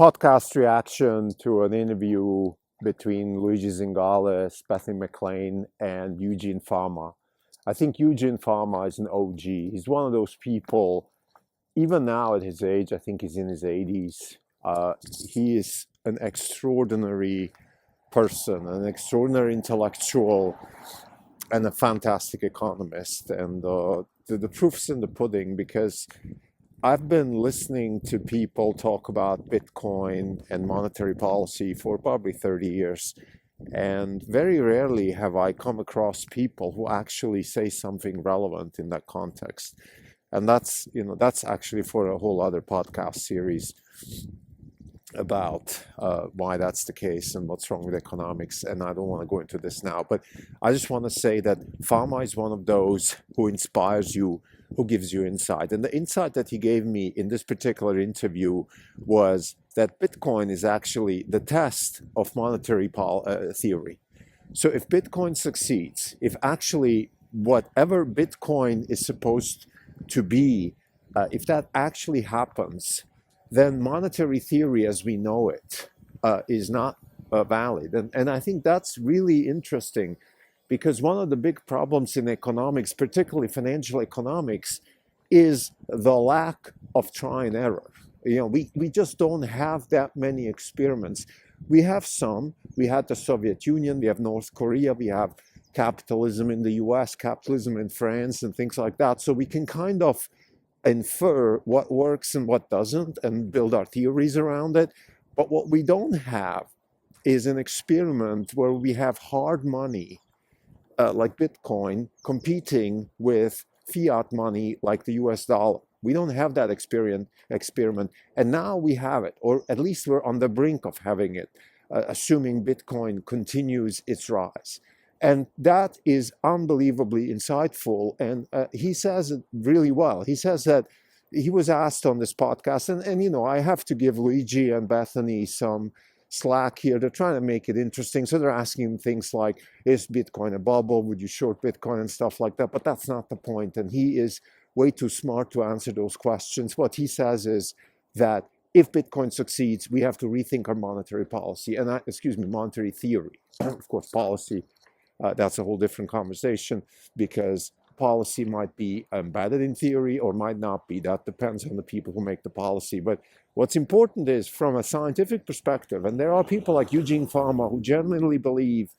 podcast reaction to an interview between Luigi Zingales, Bethany McLean, and Eugene Fama. I think Eugene Fama is an OG. He's one of those people, even now at his age, I think he's in his 80s. He is an extraordinary person, an extraordinary intellectual, and a fantastic economist. And the proof's in the pudding, because I've been listening to people talk about Bitcoin and monetary policy for probably 30 years. And very rarely have I come across people who actually say something relevant in that context. And that's actually for a whole other podcast series about why that's the case and what's wrong with economics. And I don't want to go into this now, but I just want to say that Fama is one of those who inspires you, who gives you insight. And the insight that he gave me in this particular interview was that Bitcoin is actually the test of monetary theory. So if Bitcoin succeeds, if actually whatever Bitcoin is supposed to be, if that actually happens, then monetary theory as we know it is not valid. And I think that's really interesting, because one of the big problems in economics, particularly financial economics, is the lack of try and error. We just don't have that many experiments. We have some. We had the Soviet Union, we have North Korea, we have capitalism in the US, capitalism in France, and things like that. So we can kind of infer what works and what doesn't and build our theories around it. But what we don't have is an experiment where we have hard money like Bitcoin competing with fiat money like the US dollar. We don't have that experiment, and now we have it, or at least we're on the brink of having it, assuming Bitcoin continues its rise. And that is unbelievably insightful. And he says it really well. He says that he was asked on this podcast, and I have to give Luigi and Bethany some slack here. They're trying to make it interesting. So they're asking him things like, is Bitcoin a bubble? Would you short Bitcoin and stuff like that? But that's not the point. And he is way too smart to answer those questions. What he says is that if Bitcoin succeeds, we have to rethink our monetary policy, and monetary theory. Of course, policy. That's a whole different conversation, because policy might be embedded in theory or might not be. That depends on the people who make the policy. But what's important is, from a scientific perspective, and there are people like Eugene Fama who genuinely believe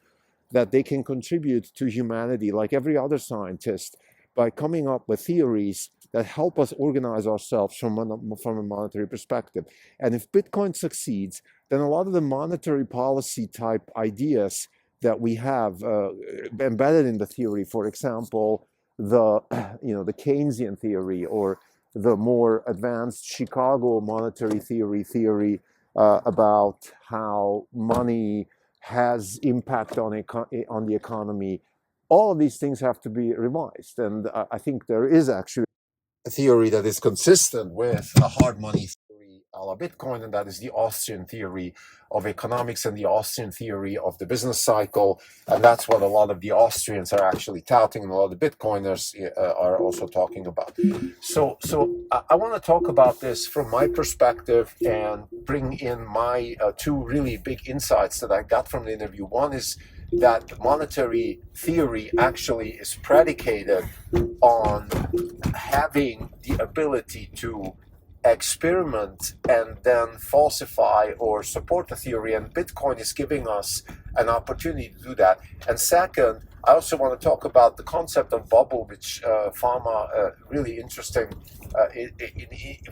that they can contribute to humanity, like every other scientist, by coming up with theories that help us organize ourselves from a monetary perspective. And if Bitcoin succeeds, then a lot of the monetary policy type ideas that we have embedded in the theory, for example, the Keynesian theory, or the more advanced Chicago monetary theory about how money has impact on the economy, all of these things have to be revised. And I think there is actually a theory that is consistent with a hard money theory a la Bitcoin, and that is the Austrian theory of economics and the Austrian theory of the business cycle. And that's what a lot of the Austrians are actually touting, and a lot of the Bitcoiners are also talking about. So I want to talk about this from my perspective and bring in my two really big insights that I got from the interview. One is that monetary theory actually is predicated on having the ability to experiment and then falsify or support the theory, and Bitcoin is giving us an opportunity to do that. And second, I also want to talk about the concept of bubble, which Fama really interesting, in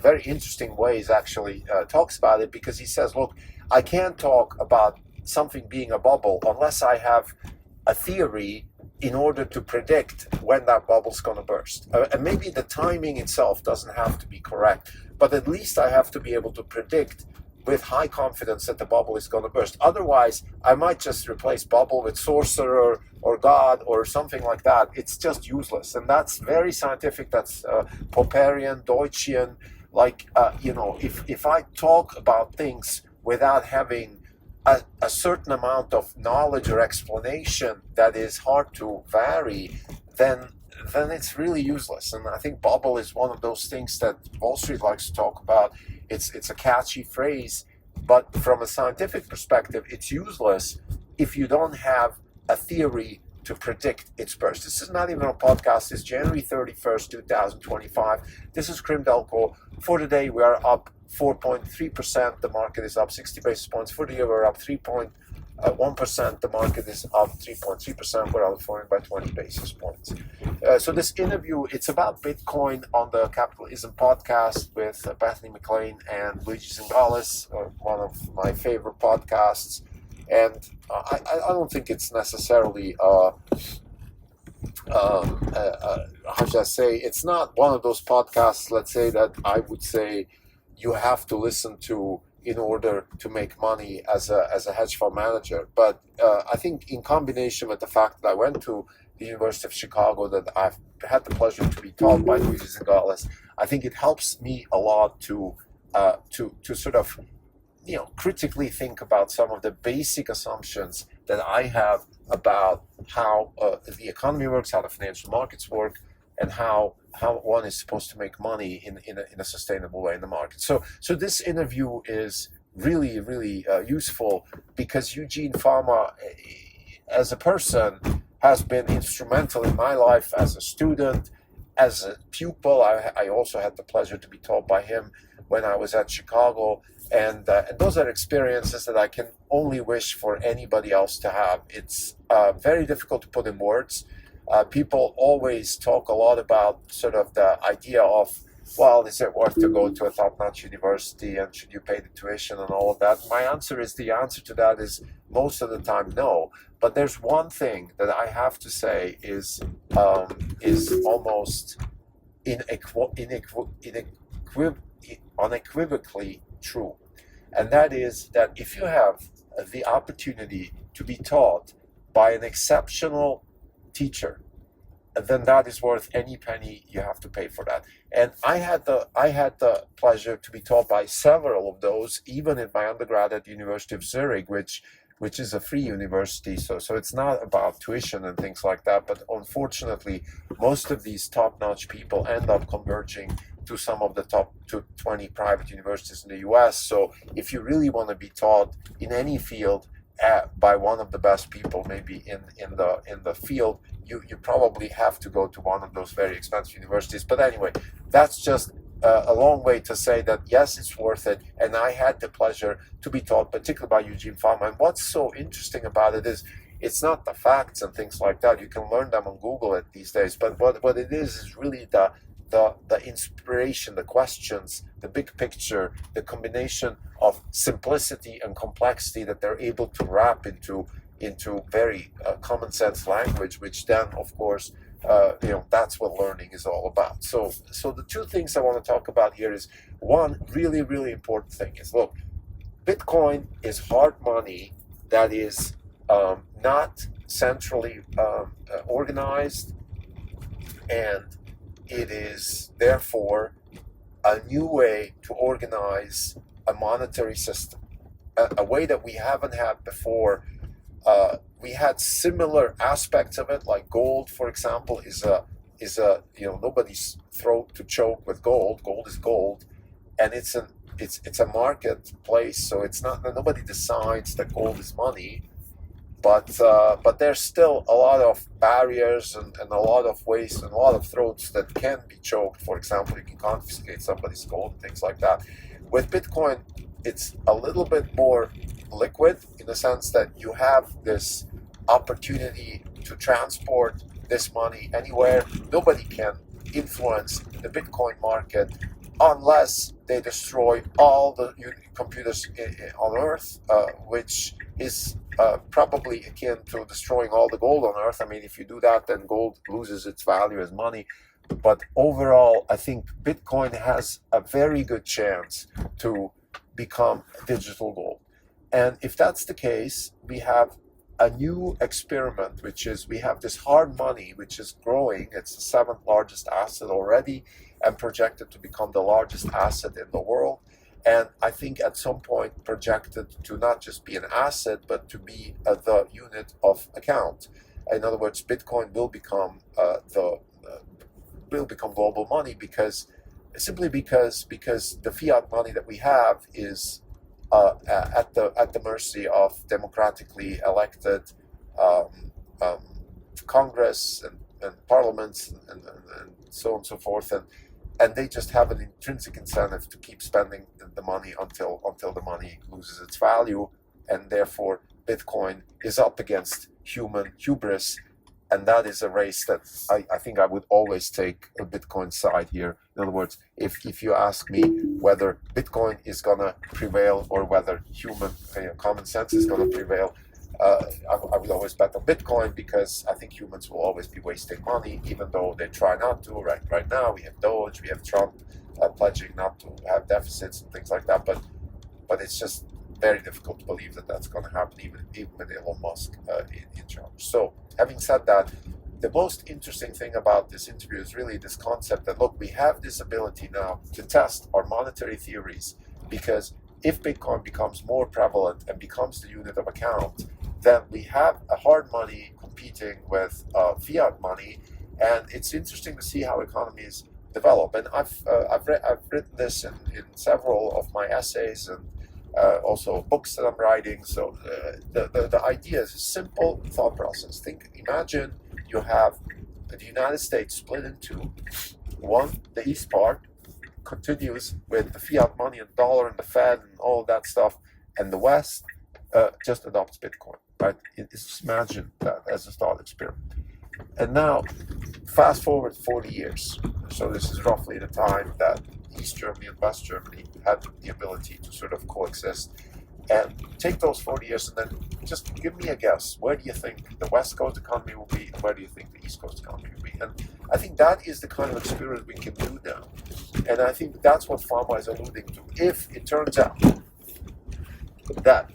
very interesting ways actually talks about it, because he says, look, I can't talk about something being a bubble unless I have a theory in order to predict when that bubble's going to burst. And maybe the timing itself doesn't have to be correct, but at least I have to be able to predict with high confidence that the bubble is going to burst. Otherwise, I might just replace bubble with sorcerer or God or something like that. It's just useless. And that's very scientific. That's Popperian, Deutschian. If I talk about things without having a certain amount of knowledge or explanation that is hard to vary, then it's really useless. And I think bubble is one of those things that Wall Street likes to talk about. It's a catchy phrase, but from a scientific perspective, it's useless if you don't have a theory to predict its burst. This is not even a podcast. It's January 31st, 2025. This is Krim Delco. For today, we are up 4.3%. The market is up 60 basis points. For the year, we're up 3.1%. The market is up 3.3%. We're outperforming by 20 basis points. So this interview, it's about Bitcoin on the Capitalisn't podcast with Bethany McLean and Luigi Zingales, one of my favorite podcasts. And I don't think it's necessarily, how should I say, it's not one of those podcasts, let's say, that I would say you have to listen to in order to make money as a hedge fund manager. But I think in combination with the fact that I went to the University of Chicago, that I've had the pleasure to be taught by Luigi Zingales, I think it helps me a lot to sort of critically think about some of the basic assumptions that I have about how the economy works, how the financial markets work, and how one is supposed to make money in a sustainable way in the market. So this interview is really, really useful because Eugene Fama, as a person, has been instrumental in my life as a student, as a pupil. I also had the pleasure to be taught by him when I was at Chicago. And those are experiences that I can only wish for anybody else to have. It's very difficult to put in words. People always talk a lot about sort of the idea of, well, is it worth to go to a top-notch university and should you pay the tuition and all of that? My answer is, the answer to that is most of the time no. But there's one thing that I have to say is almost unequivocally true. And that is that if you have the opportunity to be taught by an exceptional teacher, then that is worth any penny you have to pay for that. And I had the pleasure to be taught by several of those, even in my undergrad at the University of Zurich, which is a free university. So it's not about tuition and things like that. But unfortunately, most of these top-notch people end up converging to some of the top 20 private universities in the US. So if you really want to be taught in any field by one of the best people, maybe in the field, you probably have to go to one of those very expensive universities. But anyway, that's just a long way to say that yes, it's worth it. And I had the pleasure to be taught, particularly by Eugene Fama. And what's so interesting about it is, it's not the facts and things like that. You can learn them on Google these days. But what it is really the inspiration, the questions, the big picture, the combination of simplicity and complexity that they're able to wrap into very common sense language, which then, of course, that's what learning is all about. So the two things I want to talk about here is, one really, really important thing is, look, Bitcoin is hard money that is not centrally organized, and it is therefore a new way to organize a monetary system, a way that we haven't had before. We had similar aspects of it, like gold, for example, is a nobody's throat to choke with gold. Gold is gold, and it's a marketplace, so it's not, nobody decides that gold is money. But there's still a lot of barriers and a lot of ways and a lot of throats that can be choked. For example, you can confiscate somebody's gold and things like that. With Bitcoin, it's a little bit more liquid in the sense that you have this opportunity to transport this money anywhere. Nobody can influence the Bitcoin market unless they destroy all the computers on Earth, which is probably akin to destroying all the gold on Earth. I mean, if you do that, then gold loses its value as money. But overall, I think Bitcoin has a very good chance to become digital gold. And if that's the case, we have a new experiment, which is we have this hard money, which is growing. It's the seventh largest asset already and projected to become the largest asset in the world. And I think at some point projected to not just be an asset, but to be the unit of account. In other words, Bitcoin will become global money because the fiat money that we have is at the mercy of democratically elected um, um, Congress and parliaments and so on and so forth, and they just have an intrinsic incentive to keep spending the money until the money loses its value, and therefore Bitcoin is up against human hubris, and that is a race that I think I would always take a Bitcoin side here. In other words, if you ask me whether Bitcoin is going to prevail or whether human common sense is going to prevail, I would always bet on Bitcoin, because I think humans will always be wasting money, even though they try not to. Right now, we have Doge, we have Trump pledging not to have deficits and things like that, but it's just very difficult to believe that that's going to happen, even with Elon Musk in charge. So, having said that, the most interesting thing about this interview is really this concept that, look, we have this ability now to test our monetary theories, because if Bitcoin becomes more prevalent and becomes the unit of account, then we have a hard money competing with fiat money, and it's interesting to see how economies develop. And I've written this in several of my essays and also books that I'm writing. So the idea is a simple thought process. Imagine you have the United States split in two. One, the east part, continues with the fiat money and dollar and the Fed and all that stuff, and the West just adopts Bitcoin. Right? Just imagine that as a thought experiment. And now, fast forward 40 years. So this is roughly the time that East Germany and West Germany had the ability to sort of coexist. And take those 40 years and then just give me a guess. Where do you think the West Coast economy will be, and where do you think the East Coast economy will be? And I think that is the kind of experiment we can do now. And I think that's what Fama is alluding to. If it turns out that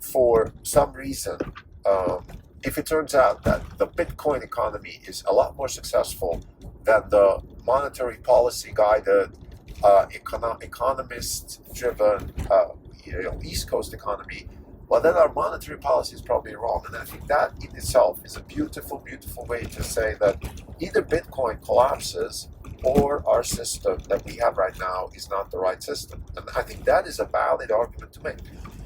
for some reason, if it turns out that the Bitcoin economy is a lot more successful than the monetary policy guided, economist-driven, East Coast economy, well, then our monetary policy is probably wrong. And I think that in itself is a beautiful, beautiful way to say that either Bitcoin collapses or our system that we have right now is not the right system. And I think that is a valid argument to make.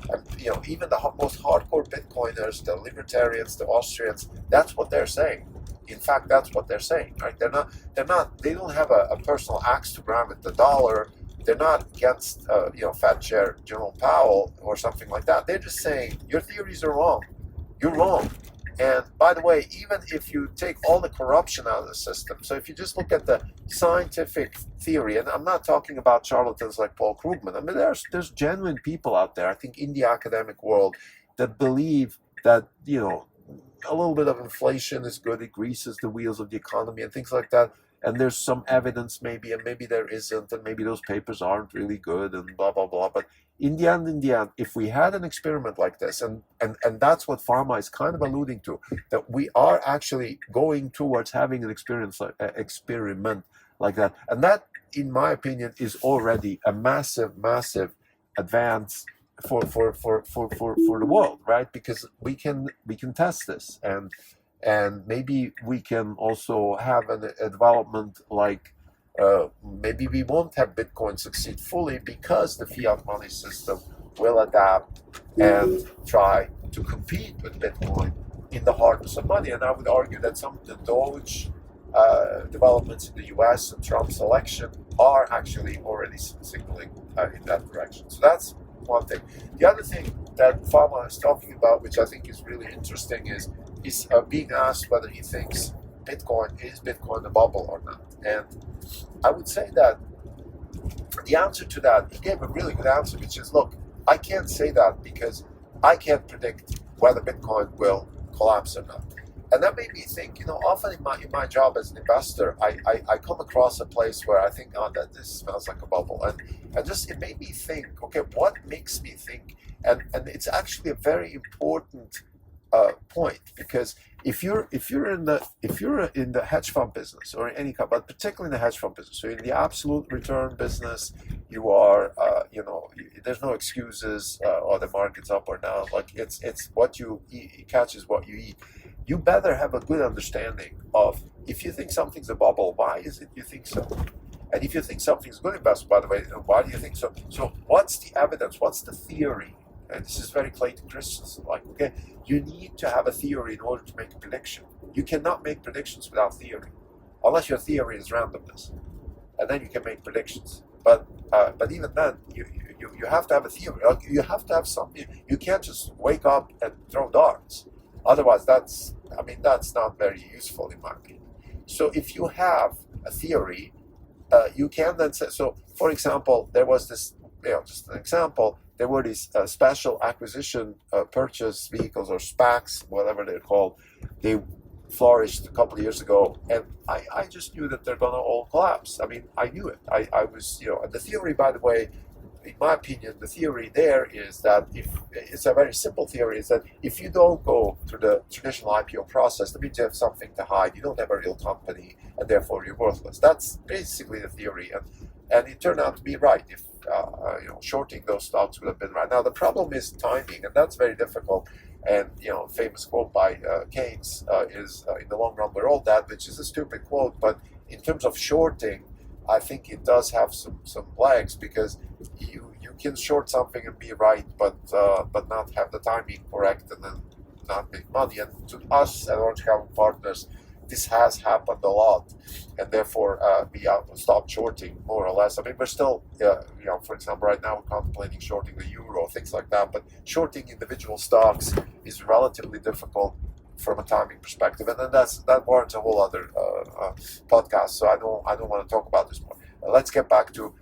And, even the most hardcore Bitcoiners, the libertarians, the Austrians, that's what they're saying. In fact, that's what they're saying, right? They don't have a personal axe to grind with the dollar. They're not against, Fed Chair Jerome Powell or something like that. They're just saying, your theories are wrong. You're wrong. And by the way, even if you take all the corruption out of the system, so if you just look at the scientific theory, and I'm not talking about charlatans like Paul Krugman. I mean, there's genuine people out there, I think, in the academic world that believe that, a little bit of inflation is good. It greases the wheels of the economy and things like that. And there's some evidence maybe, and maybe there isn't, and maybe those papers aren't really good, and blah, blah, blah. But in the end, if we had an experiment like this, and that's what Pharma is kind of alluding to, that we are actually going towards having an experiment like that. And that, in my opinion, is already a massive, massive advance for the world, right? Because we can test this, and maybe we can also have a development like maybe we won't have Bitcoin succeed fully because the fiat money system will adapt and try to compete with Bitcoin in the hardness of money. And I would argue that some of the Doge developments in the US and Trump's election are actually already signaling in that direction. So that's one thing. The other thing that Fama is talking about, which I think is really interesting, is being asked whether he thinks Bitcoin a bubble or not. And I would say that the answer to that, he gave a really good answer, which is, look, I can't say that because I can't predict whether Bitcoin will collapse or not. And that made me think, often in my job as an investor, I come across a place where I think, that this smells like a bubble. And just, it made me think, okay, what makes me think? And it's actually a very important point, because if you're in the hedge fund business or any kind, but particularly in the hedge fund business, so in the absolute return business, you are there's no excuses, or the market's up or down. Like it's what you eat, catches what you eat. You better have a good understanding of, if you think something's a bubble, why is it you think so? And if you think something is good investment, by the way, why do you think so? So what's the evidence? What's the theory? And this is very Clayton Christensen. Like, okay, you need to have a theory in order to make a prediction. You cannot make predictions without theory, unless your theory is randomness, and then you can make predictions. But even then, you have to have a theory. Like, you have to have something. You can't just wake up and throw darts. Otherwise, that's not very useful in my opinion. So if you have a theory, you can then say. So, for example, there was this. Just an example. There were these special acquisition purchase vehicles, or SPACs, whatever they're called. They flourished a couple of years ago, and I just knew that they're going to all collapse. I mean, I knew it. I was, and the theory, by the way, in my opinion, the theory there is that if it's a very simple theory, is that if you don't go through the traditional IPO process, that means you have something to hide. You don't have a real company, and therefore you're worthless. That's basically the theory, and it turned out to be right. If shorting those stocks would have been right. Now the problem is timing, and that's very difficult. And famous quote by Keynes is, "In the long run, we're all dead," which is a stupid quote, but in terms of shorting, I think it does have some legs, because you can short something and be right, but not have the timing correct, and then not make money. And to us at Orange Capital Partners, this has happened a lot, and therefore we stopped shorting more or less. I mean, we're still, for example, right now we're contemplating shorting the euro, things like that. But shorting individual stocks is relatively difficult from a timing perspective, and then that warrants a whole other podcast. So I don't want to talk about this more. Let's get back to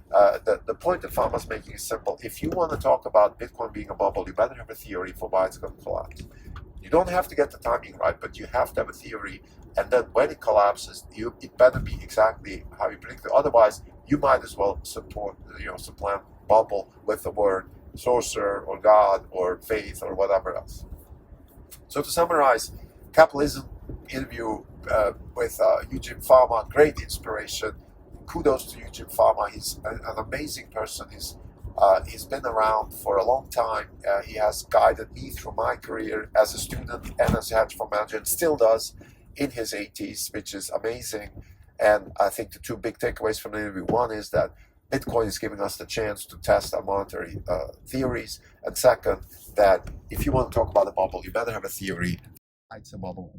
the point that Fama's making is simple. If you want to talk about Bitcoin being a bubble, you better have a theory for why it's going to collapse. You don't have to get the timing right, but you have to have a theory. And then when it collapses, it better be exactly how you predict it. Otherwise, you might as well supplant bubble with the word sorcerer or God or faith or whatever else. So to summarize, Capitalisn't interview with Eugene Fama, great inspiration. Kudos to Eugene Fama. He's an amazing person. He's been around for a long time. He has guided me through my career as a student and as a hedge fund manager, and still does in his 80s, which is amazing. And I think the two big takeaways from the interview: one is that Bitcoin is giving us the chance to test our monetary theories, and second, that if you want to talk about a bubble, you better have a theory. It's a bubble.